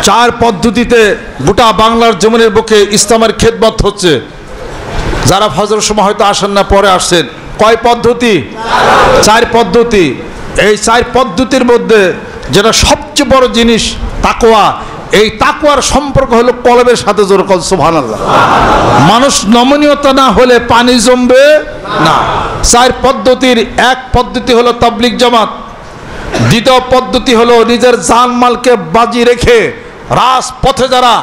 চার পদ্ধতিতে গোটা বাংলার জমিনের বুকে ইসলামের খেদমত হচ্ছে। যারা ফজরের সময় হয়তো আসেন না, পরে আসছেন। কয় পদ্ধতি? চার পদ্ধতি। এই চার পদ্ধতির মধ্যে যেটা সবচেয়ে বড় জিনিস তাকওয়া। এই তাকওয়ার সম্পর্ক হলো কলবের সাথে। জোরে বলেন সুবহানাল্লাহ। মানুষ নমনীয়তা না হলে পানি জমবে না। চার পদ্ধতির এক পদ্ধতি হলো তাবলীগ জামাত। দ্বিতীয় পদ্ধতি হলো নিজের জানমালকে বাজি রেখে রাজপথে যারা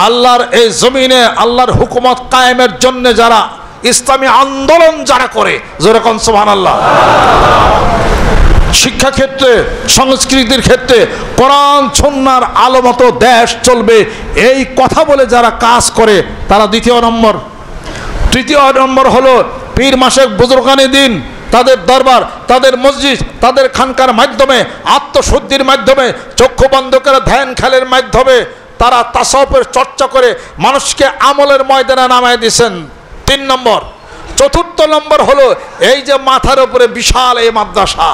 আল্লাহর এই জমিনে আল্লাহর হুকুমত কায়েমের জন্য যারা ইসলামী আন্দোলন যারা করে, জোরে বলেন সুবহানাল্লাহ। শিক্ষা ক্ষেত্রে, সংস্কৃতির ক্ষেত্রে কোরআন সুন্নাহর আলো মতো দেশ চলবে এই কথা বলে যারা কাজ করে তারা দ্বিতীয় নম্বর। তৃতীয় নম্বর হলো পীর মাসেক বুজুর্গানি দিন, তাদের দরবার, তাদের মসজিদ, তাদের খানকার মাধ্যমে, আত্মশুদ্ধির মাধ্যমে, চক্ষু বন্ধ করে ধ্যান খেলের মাধ্যমে তারা তাসাউফের চর্চা করে মানুষকে আমলের ময়দানে নামায় দিয়েছেন। 3 নম্বর। চতুর্থ নম্বর হলো এই যে মাথার উপরে বিশাল এই মাদ্রাসা,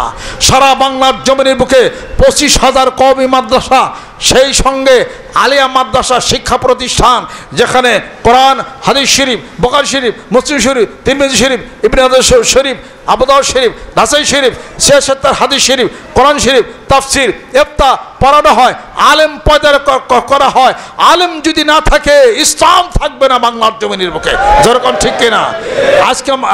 সারা বাংলার জমিনের বুকে 25,000 কওমি মাদ্রাসা, সেই সঙ্গে আলিয়া মাদ্রাসা শিক্ষা প্রতিষ্ঠান, যেখানে কোরআন, হাদিস শরীফ, বুখারী শরীফ, মুসলিম শরীফ, তিরমিজি শরীফ, ইবনে মাজাহ শরীফ, আবু দাউদ শরীফ, নাসাই শরীফ, সিয়াসতের হাদিস শরীফ, কোরআন শরীফ, তাফসির, ইফতা পড়ানো হয়, আলেম পয়দা করা হয়। আলেম যদি না থাকে ইসলাম থাকবে না বাংলার জমিনের বুকে। যেরকম ঠিক কিনা?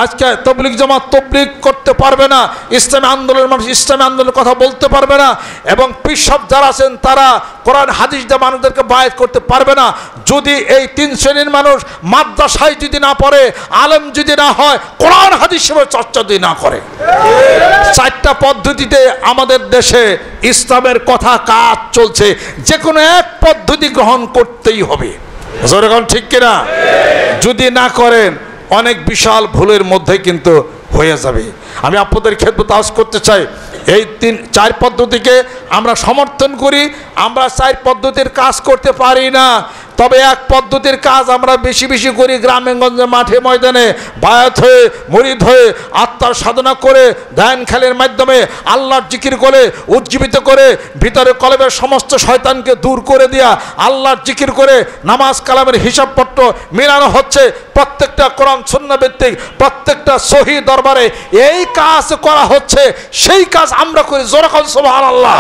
আজকে তাবলীগ জামাত তাবলীগ করতে পারবে না, ইসলামী আন্দোলনের মানুষ ইসলামী আন্দোলনের কথা বলতে পারবে না, এবং পীর সাহেব যারা আছেন তারা কোরআন হাদিস দিয়ে মানুষদেরকে বায়াত করতে পারবে না। যদি এই 3 শ্রেণীর মানুষ মাদ্রাসায় যদি না পড়ে, আলেম যদি না হয়, কোরআন হাদিসের চর্চা যদি না করে। 4টা পদ্ধতিতে আমাদের দেশে ইসলামের কথা কাজ চলছে। যে কোনো এক পদ্ধতি গ্রহণ করতেই হবে। যেরকম ঠিক কিনা? যদি না করেন অনেক বিশাল ভুলের মধ্যে কিন্তু হয়ে যাবে। আমি আপনাদের খেদমত আজ করতে চাই, এই 4 পদ্ধতিকে আমরা সমর্থন করি। আমরা 4 পদ্ধতির কাজ করতে পারি না, তবে এক পদ্ধতির কাজ আমরা বেশি বেশি করি। গ্রামে গঞ্জে, মাঠে ময়দানে বায়াত হয়ে, মুরিদ হয়ে, আত্মার সাধনা করে, ধ্যান খেলের মাধ্যমে আল্লাহর জিকির করে উজ্জীবিত করে ভিতরে কলবের সমস্ত শয়তানকে দূর করে দেয়া, আল্লাহর জিকির করে নামাজ কালামের হিসাবপত্র মেলানো হচ্ছে। প্রত্যেকটা কোরআন সুন্নাহ ভিত্তিক প্রত্যেকটা সহি দরবারে এই কাজ করা হচ্ছে। সেই কাজ আমরা করি। জোরে বলেন সুবহানাল্লাহ।